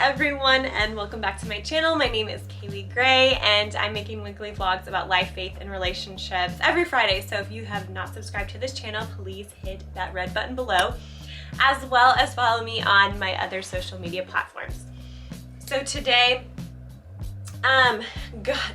everyone, and welcome back to my channel. My name is Kaylee Gray, and I'm making weekly vlogs about life, faith, and relationships every Friday. So if you have not subscribed to this channel, please hit that red button below, as well as follow me on my other social media platforms. So today, I'm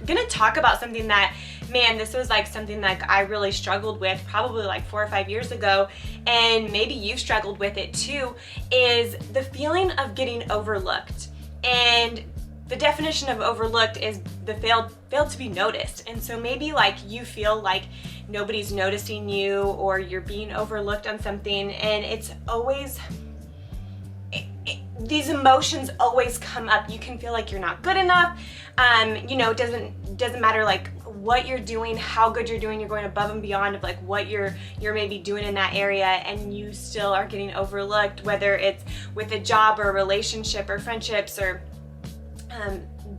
gonna talk about something that, man, this was like something that I really struggled with probably like 4 or 5 years ago, and maybe you've struggled with it too, is the feeling of getting overlooked. And the definition of overlooked is the failed to be noticed. And so maybe like you feel like nobody's noticing you, or you're being overlooked on something, and it's always these emotions always come up. You can feel like you're not good enough. It doesn't matter like what you're doing, how good you're doing, you're going above and beyond of like what you're maybe doing in that area, and you still are getting overlooked, whether it's with a job or a relationship or friendships or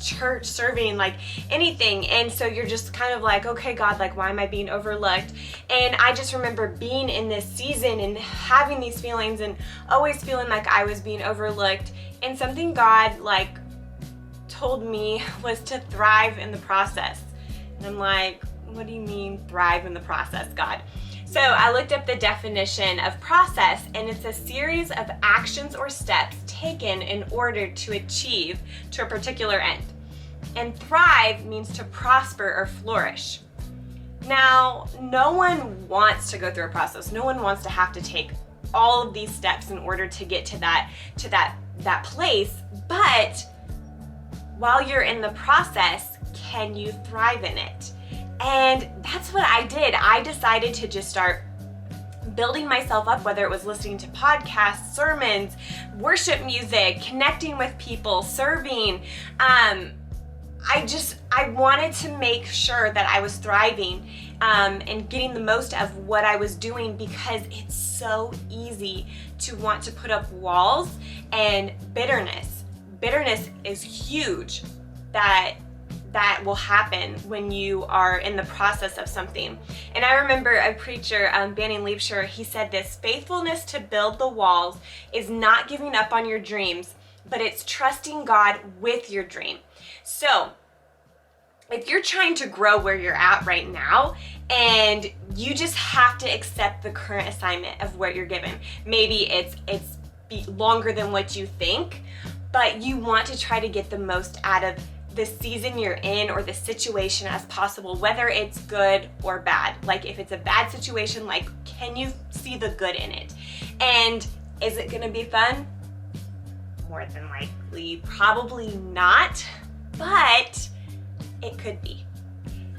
church serving, like anything. And so you're just kind of like, okay, God, like, why am I being overlooked? And I just remember being in this season and having these feelings and always feeling like I was being overlooked. And something God like told me was to thrive in the process. And I'm like, what do you mean thrive in the process, God? So I looked up the definition of process, and it's a series of actions or steps taken in order to achieve to a particular end. And thrive means to prosper or flourish. Now, no one wants to go through a process. No one wants to have to take all of these steps in order to get to that place. But while you're in the process, can you thrive in it? And that's what I did. I decided to just start building myself up, whether it was listening to podcasts, sermons, worship music, connecting with people, serving. I wanted to make sure that I was thriving and getting the most of what I was doing, because it's so easy to want to put up walls and bitterness. Bitterness is huge that will happen when you are in the process of something. And I remember a preacher, Banning Liebscher, he said this: faithfulness to build the walls is not giving up on your dreams, but it's trusting God with your dream. So if you're trying to grow where you're at right now, and you just have to accept the current assignment of what you're given, maybe it's longer than what you think, but you want to try to get the most out of the season you're in or the situation as possible, whether it's good or bad. Like if it's a bad situation, like, can you see the good in it? And is it gonna be fun? More than likely, probably not, but it could be.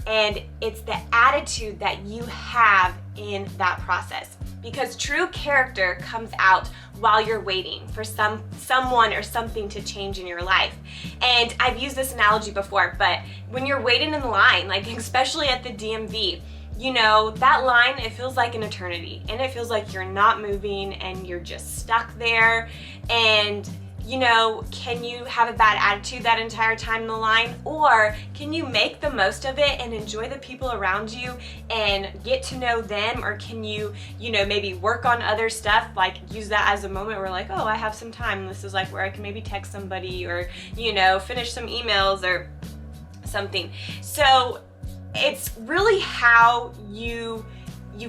And it's the attitude that you have in that process, because true character comes out while you're waiting for someone or something to change in your life. And I've used this analogy before, but when you're waiting in the line, like especially at the DMV, you know, that line, it feels like an eternity, and it feels like you're not moving and you're just stuck there. And you know, can you have a bad attitude that entire time in the line? Or can you make the most of it and enjoy the people around you and get to know them? Or can you maybe work on other stuff, like use that as a moment where like, oh, I have some time. This is like where I can maybe text somebody, or, finish some emails or something. So it's really how you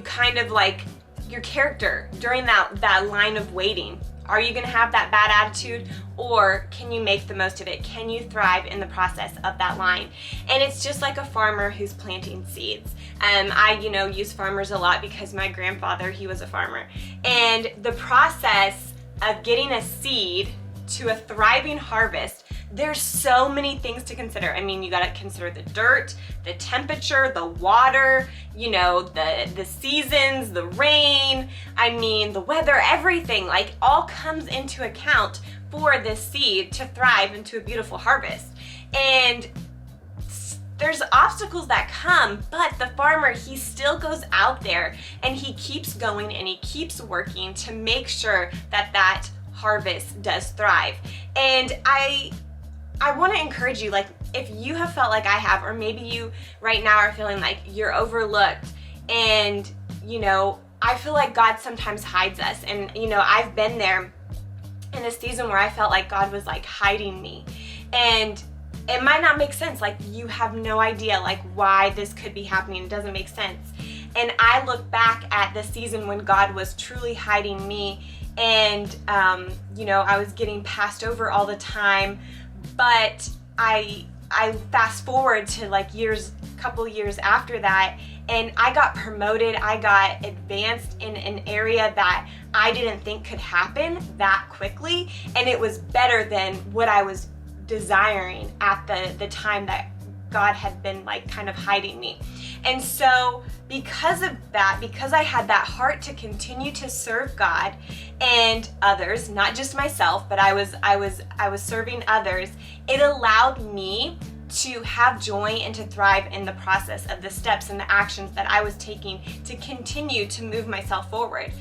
kind of like your character during that line of waiting. Are you gonna have that bad attitude, or can you make the most of it? Can you thrive in the process of that line? And it's just like a farmer who's planting seeds. I use farmers a lot because my grandfather, he was a farmer. And the process of getting a seed to a thriving harvest, there's so many things to consider. I mean, you gotta consider the dirt, the temperature, the water, the seasons, the rain, the weather, everything, like all comes into account for this seed to thrive into a beautiful harvest. And there's obstacles that come, but the farmer, he still goes out there and he keeps going and he keeps working to make sure that harvest does thrive. And I want to encourage you, like, if you have felt like I have, or maybe you right now are feeling like you're overlooked, and I feel like God sometimes hides us, and I've been there, in a season where I felt like God was like hiding me. And it might not make sense. Like, you have no idea like why this could be happening. It doesn't make sense. And I look back at the season when God was truly hiding me, and you know, I was getting passed over all the time. But I fast forward to like couple years after that, and I got promoted. I got advanced in an area that I didn't think could happen that quickly, and it was better than what I was desiring at the time that God had been like kind of hiding me. And so because of that, because I had that heart to continue to serve God and others, not just myself, but I was serving others, it allowed me to have joy and to thrive in the process of the steps and the actions that I was taking to continue to move myself forward.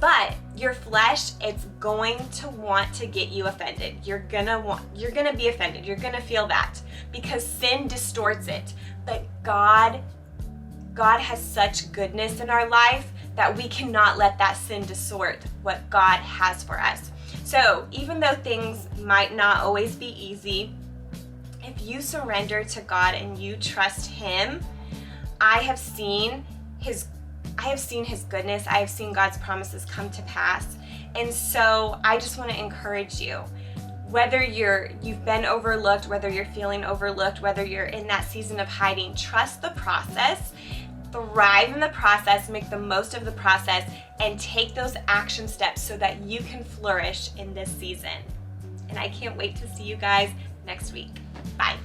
But your flesh, it's going to want to get you offended. You're gonna be offended. You're gonna feel that because sin distorts it. But God has such goodness in our life that we cannot let that sin distort what God has for us. So even though things might not always be easy, if you surrender to God and you trust Him, I have seen His goodness. I have seen God's promises come to pass. And so I just want to encourage you, whether you've been overlooked, whether you're feeling overlooked, whether you're in that season of hiding, trust the process, thrive in the process, make the most of the process, and take those action steps so that you can flourish in this season. And I can't wait to see you guys next week. Bye.